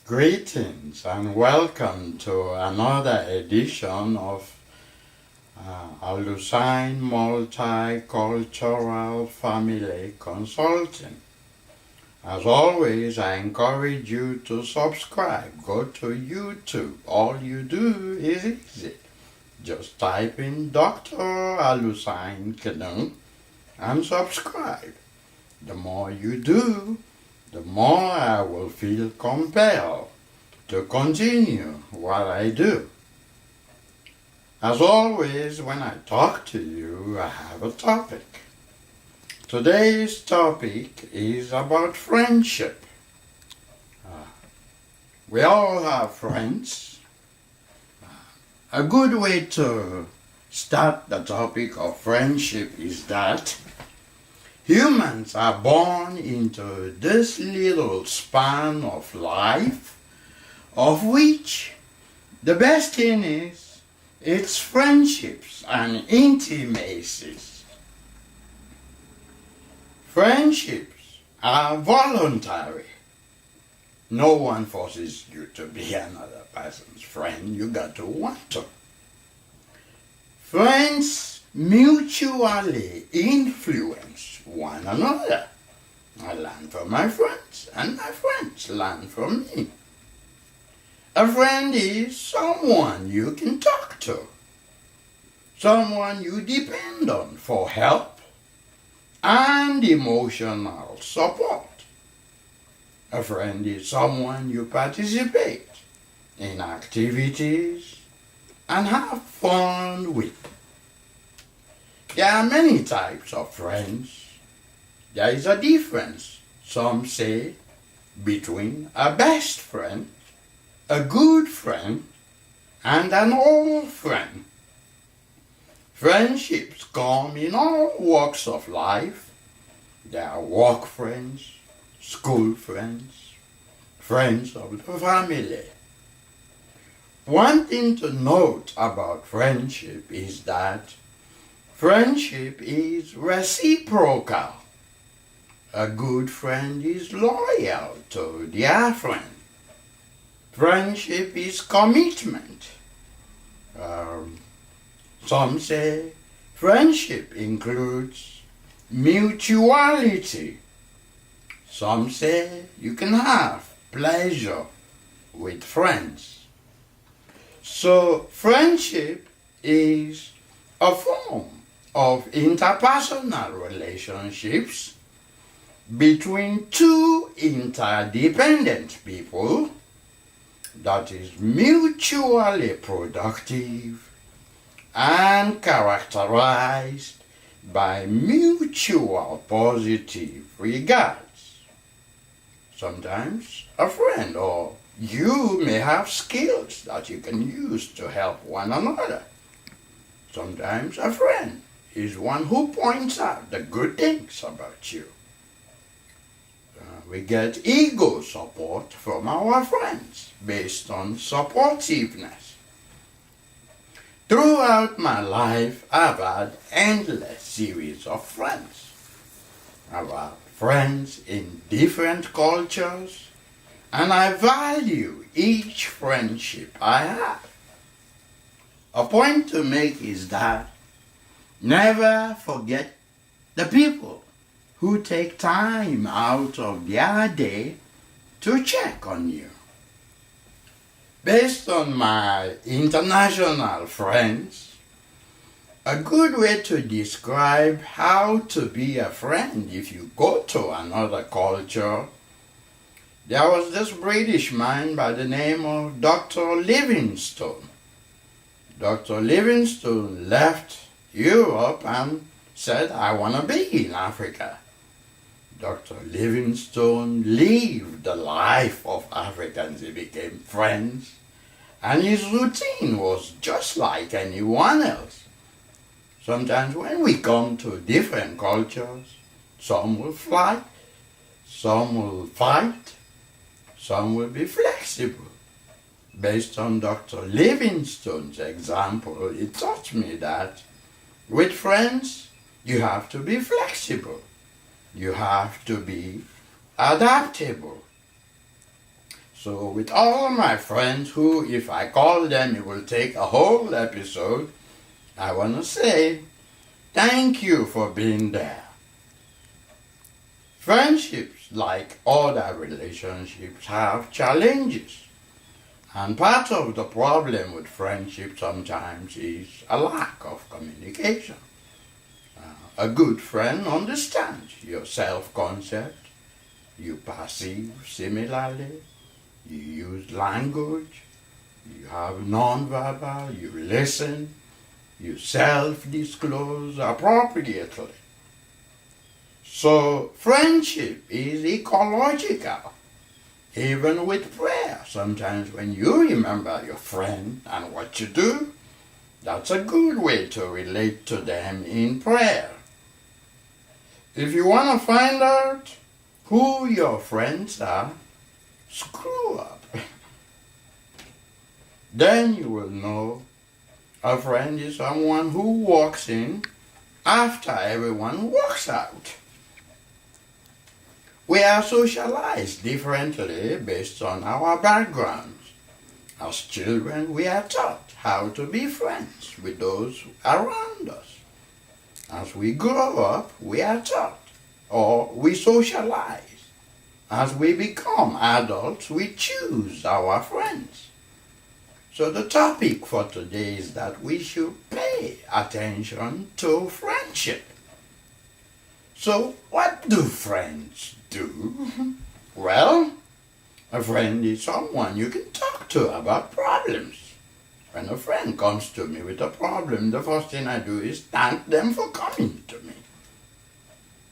Greetings and welcome to another edition of Alusine Multicultural Family Consulting. As always, I encourage you to subscribe. Go to YouTube. All you do is easy. Just type in Dr. Alusine Kanu and subscribe. The more you do, the more I will feel compelled to continue what I do. As always, when I talk to you, I have a topic. Today's topic is about friendship. We all have friends. A good way to start the topic of friendship is that humans are born into this little span of life, of which the best thing is it's friendships and intimacies. Friendships are voluntary. No one forces you to be another person's friend. You got to want to. Friends mutually influence one another. I learn from my friends, and my friends learn from me. A friend is someone you can talk to, someone you depend on for help and emotional support. A friend is someone you participate in activities and have fun with. There are many types of friends. There is a difference, some say, between a best friend, a good friend, and an old friend. Friendships come in all walks of life. There are work friends, school friends, friends of the family. One thing to note about friendship is that friendship is reciprocal. A good friend is loyal to their friend. Friendship is commitment. Some say friendship includes mutuality. Some say you can have pleasure with friends. So friendship is a form of interpersonal relationships between two interdependent people that is mutually productive and characterized by mutual positive regards. Sometimes a friend or you may have skills that you can use to help one another. Sometimes a friend is one who points out the good things about you. We get ego support from our friends based on supportiveness. Throughout my life, I've had endless series of friends. I've had friends in different cultures, and I value each friendship I have. A point to make is that never forget the people who take time out of their day to check on you. Based on my international friends, a good way to describe how to be a friend if you go to another culture, there was this British man by the name of Dr. Livingstone. Dr. Livingstone left Europe and said, I want to be in Africa. Dr. Livingstone lived the life of Africans. He became friends, and his routine was just like anyone else. Sometimes when we come to different cultures, some will fly, some will fight, some will be flexible. Based on Dr. Livingstone's example, it taught me that with friends, you have to be flexible. You have to be adaptable. So with all my friends who, if I call them, it will take a whole episode, I want to say thank you for being there. Friendships, like other relationships, have challenges. And part of the problem with friendship sometimes is a lack of communication. A good friend understands your self-concept. You perceive similarly. You use language. You have non-verbal. You listen. You self-disclose appropriately. So friendship is ecological. Even with prayer, sometimes when you remember your friend and what you do, that's a good way to relate to them in prayer. If you want to find out who your friends are, screw up. Then you will know a friend is someone who walks in after everyone walks out. We are socialized differently based on our backgrounds. As children, we are taught how to be friends with those around us. As we grow up, we are taught, or we socialize. As we become adults, we choose our friends. So the topic for today is that we should pay attention to friendship. So what do friends do? Well, a friend is someone you can talk to about problems. When a friend comes to me with a problem, the first thing I do is thank them for coming to me.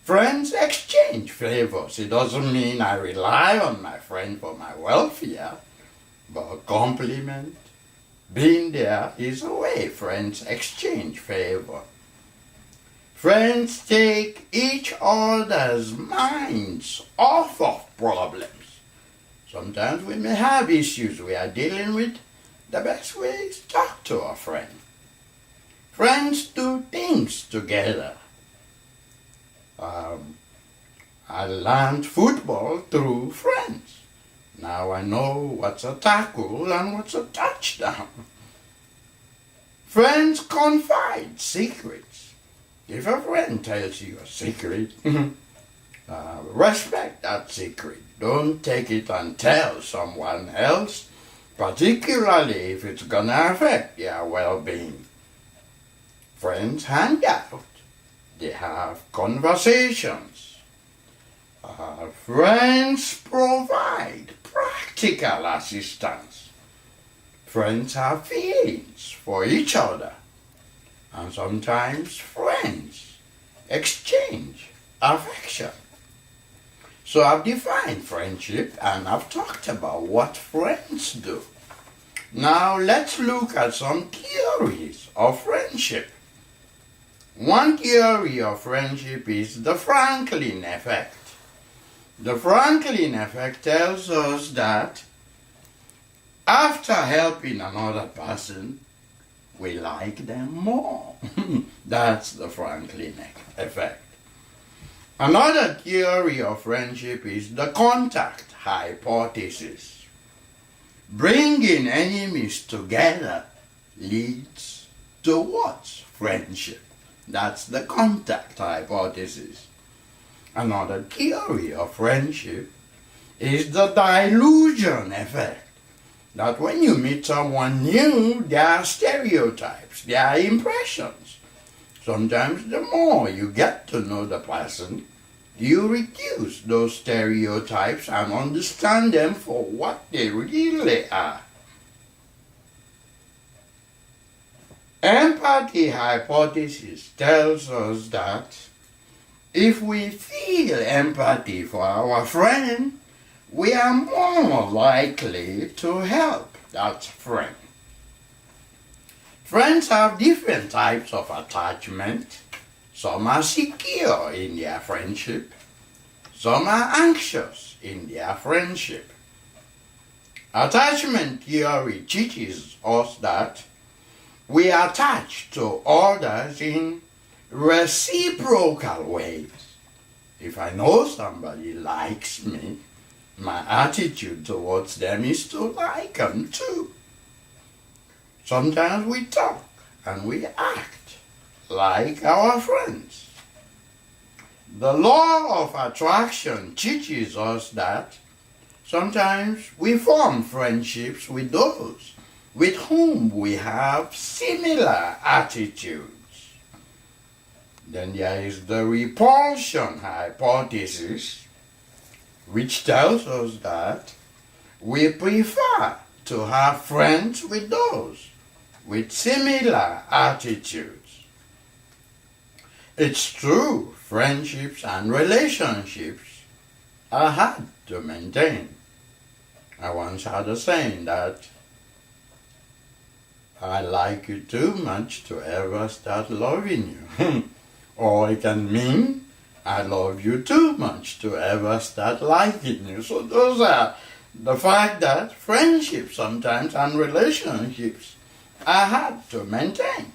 Friends exchange favors. It doesn't mean I rely on my friend for my welfare, but a compliment, being there is a way friends exchange favor. Friends take each other's minds off of problems. Sometimes we may have issues we are dealing with. The best way is talk to a friend. Friends do things together. I learned football through friends. Now I know what's a tackle and what's a touchdown. Friends confide secrets. If a friend tells you a secret, respect that secret. Don't take it and tell someone else, particularly if it's gonna affect their well-being. Friends hang out. They have conversations. Friends provide practical assistance. Friends have feelings for each other. And sometimes friends exchange affection. So I've defined friendship and I've talked about what friends do. Now let's look at some theories of friendship. One theory of friendship is the Franklin effect. The Franklin effect tells us that after helping another person, we like them more. That's the Franklin effect. Another theory of friendship is the contact hypothesis. Bringing enemies together leads towards friendship. That's the contact hypothesis. Another theory of friendship is the delusion effect. That when you meet someone new, there are stereotypes, there are impressions. Sometimes the more you get to know the person, you reduce those stereotypes and understand them for what they really are. Empathy hypothesis tells us that if we feel empathy for our friend, we are more likely to help that friend. Friends have different types of attachment. Some are secure in their friendship. Some are anxious in their friendship. Attachment theory teaches us that we attach to others in reciprocal ways. If I know somebody likes me, My attitude towards them is to like them too. Sometimes we talk and we act like our friends. The law of attraction teaches us that sometimes we form friendships with those with whom we have similar attitudes. Then there is the repulsion hypothesis, which tells us that we prefer to have friends with those with similar attitudes. It's true, friendships and relationships are hard to maintain. I once had a saying that I like you too much to ever start loving you. Or it can mean I love you too much to ever start liking you. So those are the fact that friendships sometimes and relationships are hard to maintain.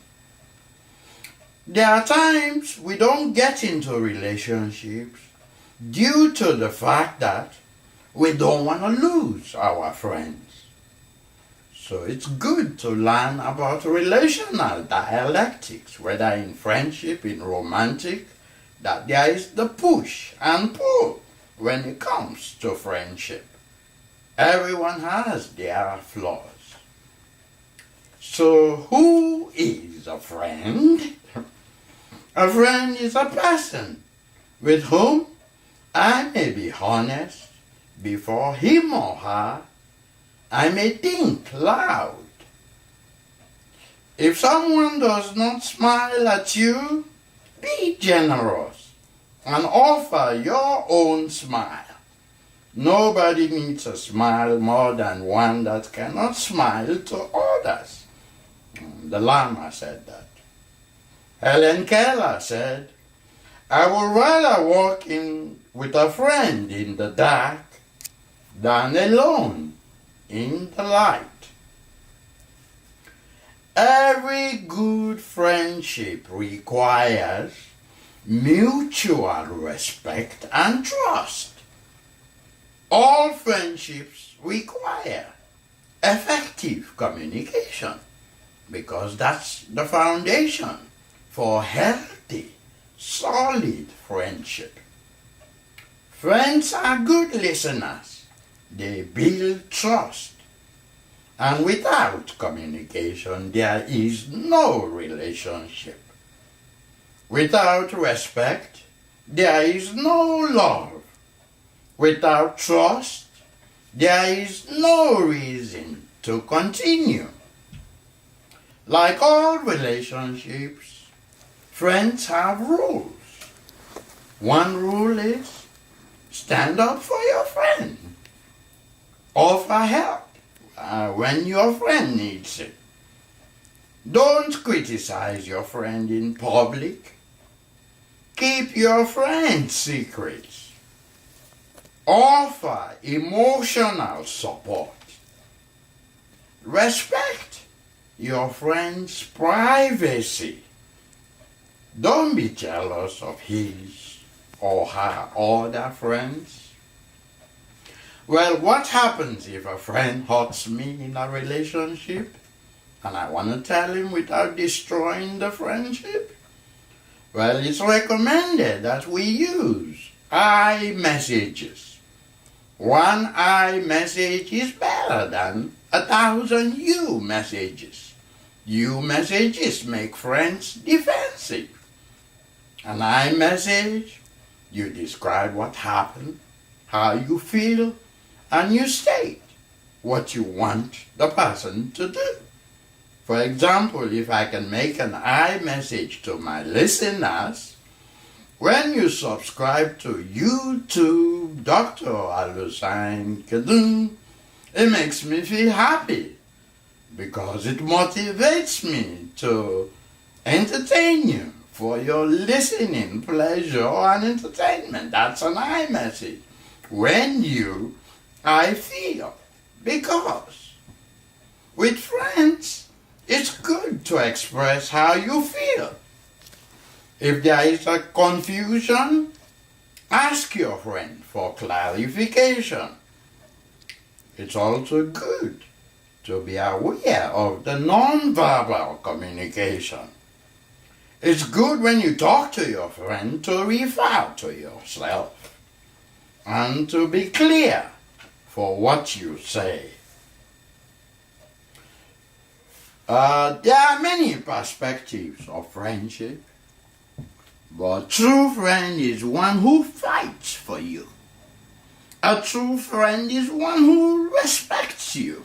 There are times we don't get into relationships due to the fact that we don't want to lose our friends. So it's good to learn about relational dialectics, whether in friendship, in romantic, that there is the push and pull when it comes to friendship. Everyone has their flaws. So who is a friend? A friend is a person with whom I may be honest before him or her. I may think loud. If someone does not smile at you, be generous and offer your own smile. Nobody needs a smile more than one that cannot smile to others. The Lama said that. Helen Keller said, I would rather walk in with a friend in the dark than alone in the light. Every good friendship requires mutual respect and trust. All friendships require effective communication because that's the foundation for healthy, solid friendship. Friends are good listeners. They build trust. And without communication, there is no relationship. Without respect, there is no love. Without trust, there is no reason to continue. Like all relationships, friends have rules. One rule is stand up for your friend. Offer help when your friend needs it. Don't criticize your friend in public. Keep your friend's secrets. Offer emotional support. Respect your friend's privacy. Don't be jealous of his or her other friends. Well, what happens if a friend hurts me in a relationship and I want to tell him without destroying the friendship? Well, it's recommended that we use I messages. One I message is better than 1,000 you messages. You messages make friends defensive. An I message, you describe what happened, how you feel, and you state what you want the person to do. For example, if I can make an I message to my listeners, when you subscribe to YouTube, Dr. Alusine Kanu, it makes me feel happy because it motivates me to entertain you for your listening pleasure and entertainment. That's an I message. When I feel. Because with friends, it's good to express how you feel. If there is a confusion, ask your friend for clarification. it's also good to be aware of the non-verbal communication. It's good when you talk to your friend to refer to yourself and to be clear for what you say. There are many perspectives of friendship, but true friend is one who fights for you. A true friend is one who respects you.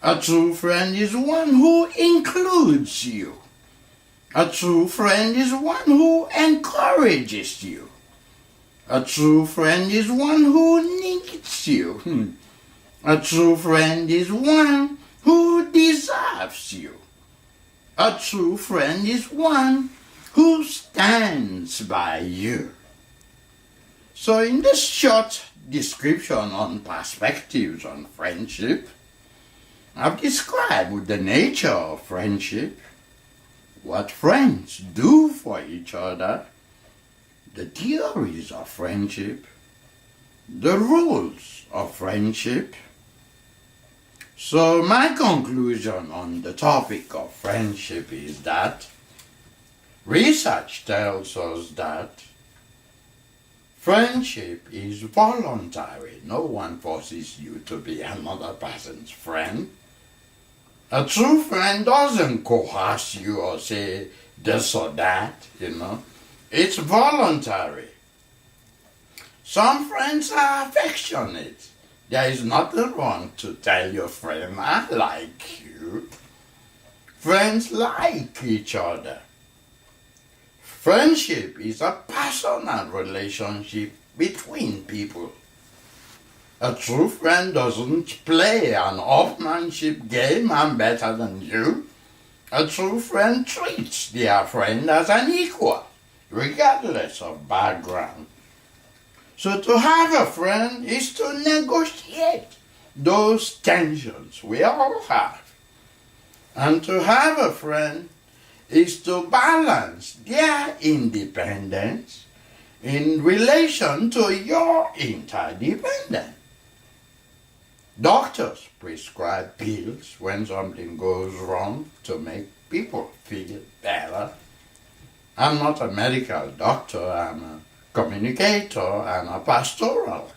A true friend is one who includes you. A true friend is one who encourages you. A true friend is one who needs you. A true friend is one who deserves you. A true friend is one who stands by you. So in this short description on perspectives on friendship, I've described the nature of friendship, what friends do for each other, the theories of friendship, the rules of friendship. So my conclusion on the topic of friendship is that research tells us that friendship is voluntary. No one forces you to be another person's friend. A true friend doesn't coerce you or say this or that, It's voluntary. Some friends are affectionate. There is nothing wrong to tell your friend, I like you. Friends like each other. Friendship is a personal relationship between people. A true friend doesn't play an offmanship game, I'm better than you. A true friend treats their friend as an equal, regardless of background. So to have a friend is to negotiate those tensions we all have. And to have a friend is to balance their independence in relation to your interdependence. Doctors prescribe pills when something goes wrong to make people feel better. I'm not a medical doctor, I'm a communicator and a pastoral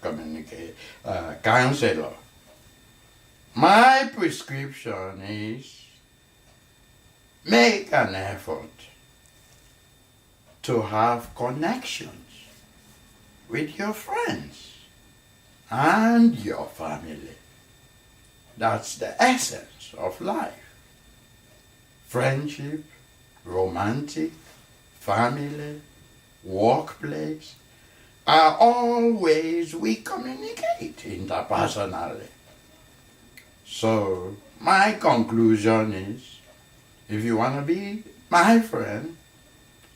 counselor. My prescription is make an effort to have connections with your friends and your family. That's the essence of life. Friendship, romantic, family, workplace are all ways we communicate interpersonally. So my conclusion is, if you want to be my friend,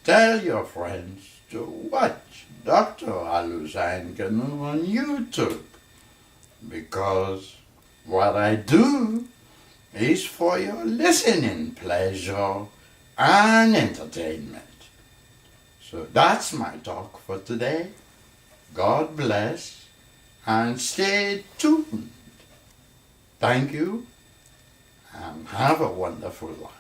tell your friends to watch Dr. Alusine Kanu on YouTube, because what I do is for your listening pleasure and entertainment. So that's my talk for today. God bless and stay tuned. Thank you and have a wonderful life.